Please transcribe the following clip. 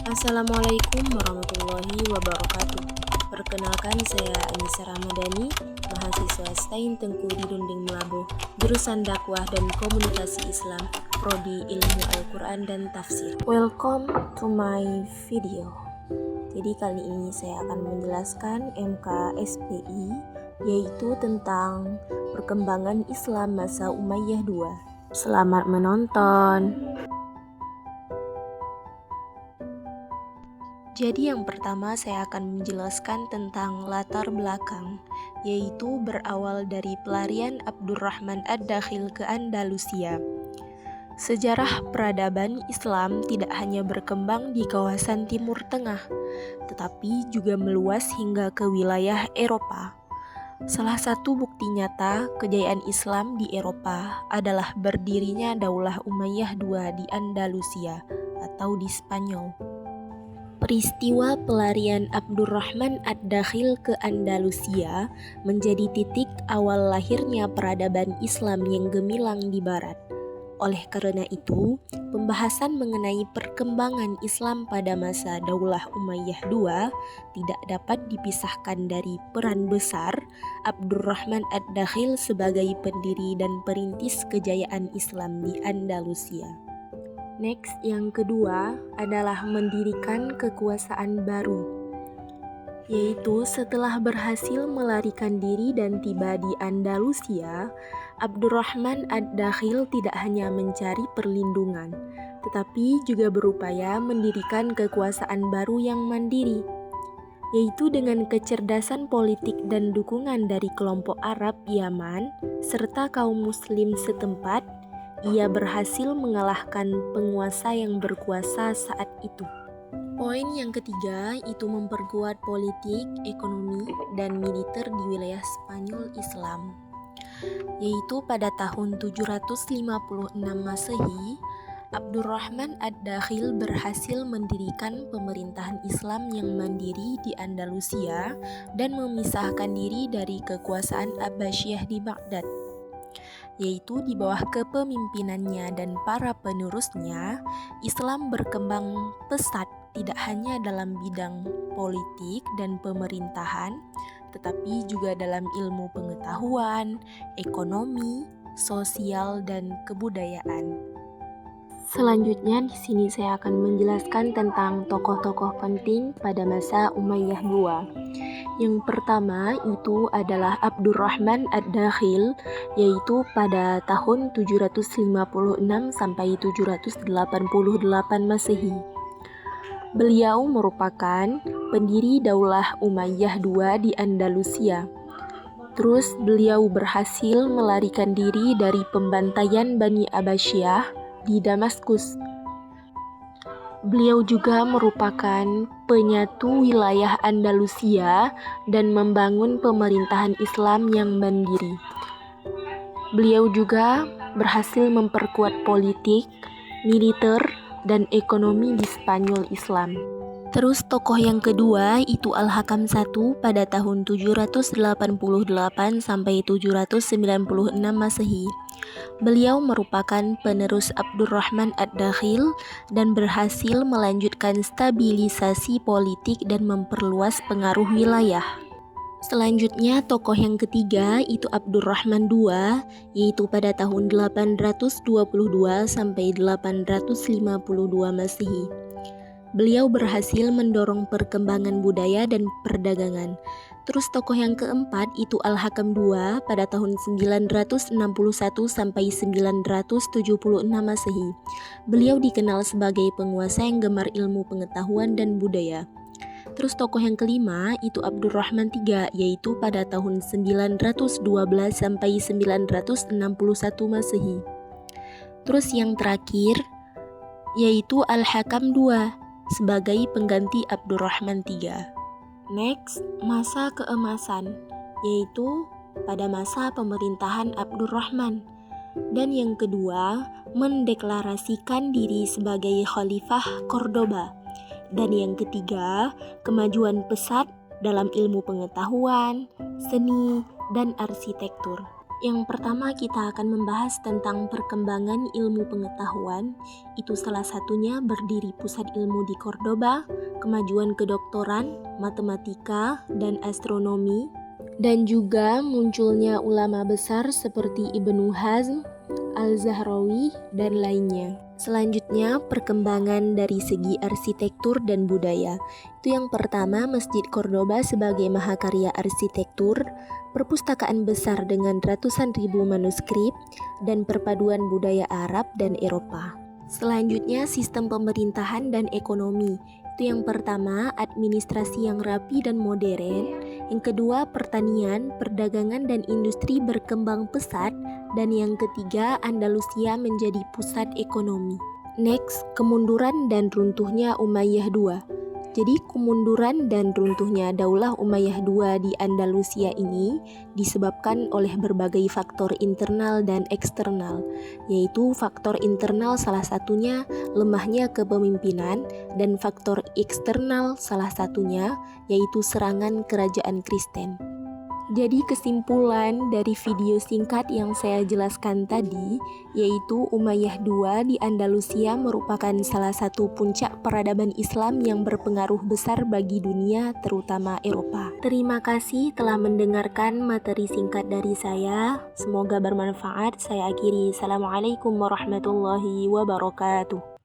Assalamualaikum warahmatullahi wabarakatuh. Perkenalkan, saya Anissa Ramadhani, mahasiswa STAIN Tengku di Runding Melabuh, jurusan Dakwah dan Komunikasi Islam, Prodi Ilmu Al-Quran dan Tafsir. Welcome to my video. Jadi kali ini saya akan menjelaskan MKSPI, yaitu tentang perkembangan Islam masa Umayyah II. Selamat menonton. Jadi yang pertama saya akan menjelaskan tentang latar belakang, yaitu berawal dari pelarian Abdurrahman Ad-Dakhil ke Andalusia. Sejarah peradaban Islam tidak hanya berkembang di kawasan Timur Tengah, tetapi juga meluas hingga ke wilayah Eropa. Salah satu bukti nyata kejayaan Islam di Eropa adalah berdirinya Daulah Umayyah II di Andalusia atau di Spanyol. Peristiwa pelarian Abdurrahman Ad-Dakhil ke Andalusia menjadi titik awal lahirnya peradaban Islam yang gemilang di barat. Oleh karena itu, pembahasan mengenai perkembangan Islam pada masa Daulah Umayyah II tidak dapat dipisahkan dari peran besar Abdurrahman Ad-Dakhil sebagai pendiri dan perintis kejayaan Islam di Andalusia. Next, yang kedua adalah mendirikan kekuasaan baru, yaitu setelah berhasil melarikan diri dan tiba di Andalusia, Abdurrahman Ad-Dakhil tidak hanya mencari perlindungan, tetapi juga berupaya mendirikan kekuasaan baru yang mandiri, yaitu dengan kecerdasan politik dan dukungan dari kelompok Arab Yaman serta kaum muslim setempat. Ia berhasil mengalahkan penguasa yang berkuasa saat itu. Poin yang ketiga itu memperkuat politik, ekonomi, dan militer di wilayah Spanyol Islam, yaitu pada tahun 756 Masehi, Abdurrahman Ad-Dakhil berhasil mendirikan pemerintahan Islam yang mandiri di Andalusia dan memisahkan diri dari kekuasaan Abbasiyah di Baghdad, yaitu di bawah kepemimpinannya dan para penerusnya, Islam berkembang pesat tidak hanya dalam bidang politik dan pemerintahan, tetapi juga dalam ilmu pengetahuan, ekonomi, sosial, dan kebudayaan. Selanjutnya di sini saya akan menjelaskan tentang tokoh-tokoh penting pada masa Umayyah II. Yang pertama itu adalah Abdurrahman Ad-Dakhil, yaitu pada tahun 756 sampai 788 Masehi. Beliau merupakan pendiri Daulah Umayyah II di Andalusia. Terus beliau berhasil melarikan diri dari pembantaian Bani Abbasiyah di Damaskus. Beliau juga merupakan penyatu wilayah Andalusia dan membangun pemerintahan Islam yang mandiri. Beliau juga berhasil memperkuat politik, militer, dan ekonomi di Spanyol Islam. Terus tokoh yang kedua itu Al-Hakam I pada tahun 788 sampai 796 Masehi. Beliau merupakan penerus Abdurrahman Ad-Dakhil dan berhasil melanjutkan stabilisasi politik dan memperluas pengaruh wilayah. Selanjutnya tokoh yang ketiga itu Abdurrahman II, yaitu pada tahun 822 sampai 852 Masehi. Beliau berhasil mendorong perkembangan budaya dan perdagangan. Terus tokoh yang keempat itu Al-Hakam II pada tahun 961 sampai 976 Masehi. Beliau dikenal sebagai penguasa yang gemar ilmu pengetahuan dan budaya. Terus tokoh yang kelima itu Abdurrahman III, yaitu pada tahun 912 sampai 961 Masehi. Terus yang terakhir yaitu Al-Hakam II sebagai pengganti Abdurrahman III. Next, masa keemasan, yaitu pada masa pemerintahan Abdurrahman. Dan yang kedua, mendeklarasikan diri sebagai Khalifah Cordoba. Dan yang ketiga, kemajuan pesat dalam ilmu pengetahuan, seni, dan arsitektur. Yang pertama kita akan membahas tentang perkembangan ilmu pengetahuan. Itu salah satunya berdiri pusat ilmu di Cordoba, kemajuan kedoktoran, matematika, dan astronomi, dan juga munculnya ulama besar seperti Ibnu Hazm, Al-Zahrawi, dan lainnya. Selanjutnya, perkembangan dari segi arsitektur dan budaya. Itu yang pertama, Masjid Cordoba sebagai mahakarya arsitektur, perpustakaan besar dengan ratusan ribu manuskrip, dan perpaduan budaya Arab dan Eropa. Selanjutnya, sistem pemerintahan dan ekonomi. Itu yang pertama, administrasi yang rapi dan modern. Yang kedua, pertanian, perdagangan, dan industri berkembang pesat. Dan yang ketiga, Andalusia menjadi pusat ekonomi. Next, kemunduran dan runtuhnya Umayyah II. Jadi kemunduran dan runtuhnya Daulah Umayyah II di Andalusia ini disebabkan oleh berbagai faktor internal dan eksternal, yaitu faktor internal salah satunya lemahnya kepemimpinan dan faktor eksternal salah satunya yaitu serangan kerajaan Kristen. Jadi kesimpulan dari video singkat yang saya jelaskan tadi, yaitu Umayyah II di Andalusia merupakan salah satu puncak peradaban Islam yang berpengaruh besar bagi dunia, terutama Eropa. Terima kasih telah mendengarkan materi singkat dari saya. Semoga bermanfaat. Saya akhiri. Assalamualaikum warahmatullahi wabarakatuh.